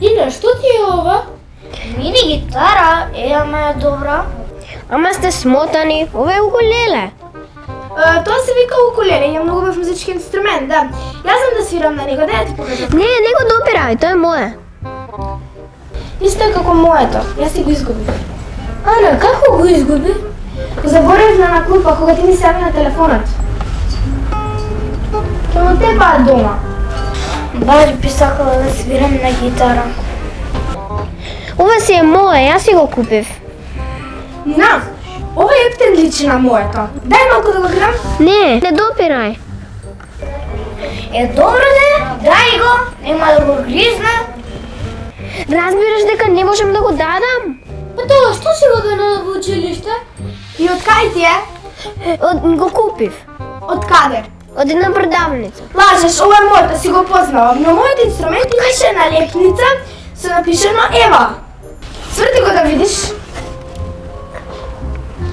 Lina, što ti je ovo? Mini gitara, moja dobra. Ама сте смотани, ова е укулеле. To se vika ukulele, je mnogo baš muzički instrument, da. Ja znam da sviram na njega, da ja ti pokažem. Не, не го допирај, тоа е мое. Isto je kako moето, ja si go izgubim. Ana, kako go izgubi? Zaboravila na klupa koga ti mi se javi na telefonat. Kemo te pa doma. Baš би сакала да свирам на гитара. Ова си е мое, јас си го купив. Знам, ovo je птен личи на моето. Дай малко да го гледам. Не, не допирај. Добро де, дай го, нема да го гризна. Разбираш дека не можем да го дадам? Па тоа, што си го донела во училиште? И од кај ти е? Го купив. Од каде? Од една продавница. Лажеш, ова е моето, си го познала. На моите инструменти имаше налепница со напишено Ева. Сврти го да видиш.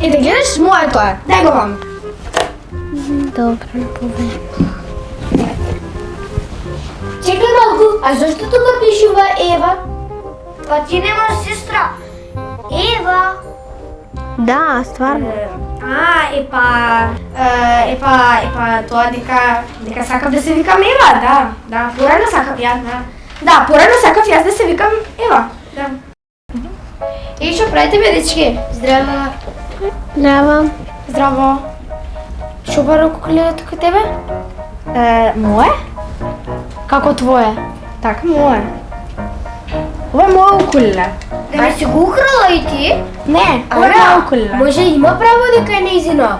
И да гледаш, моето е. Дай го вам. Добро, пове. Чекай малку, а зашто тука пишува Ева? Па ти немаш сестра. Ева. Да, стварно. Епа, тоа дека сакав да се викам Ева, да, порано сакав јас, да. Да, порано сакав јас да се викам Ева, да. И што правите бе, дечки? Здраво. Здраво. Здраво. Што бар укулелето кај тебе? Мое? Како твое? Така, мое. Ова е моја укулеле. Да ми си го украла и ти? Не, ова е моја укулеле. Може има право дека е нејзина.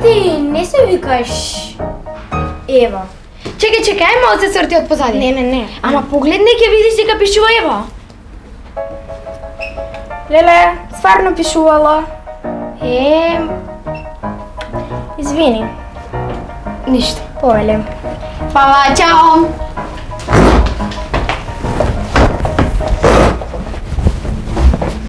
Ти не се викаш Ева. Чекај, ај малце црти од позади. Не. Ама погледни ќе видиш дека пишува Ева. Леле, стварно пишувала. Извини. Ништо, повелем. Па, чао!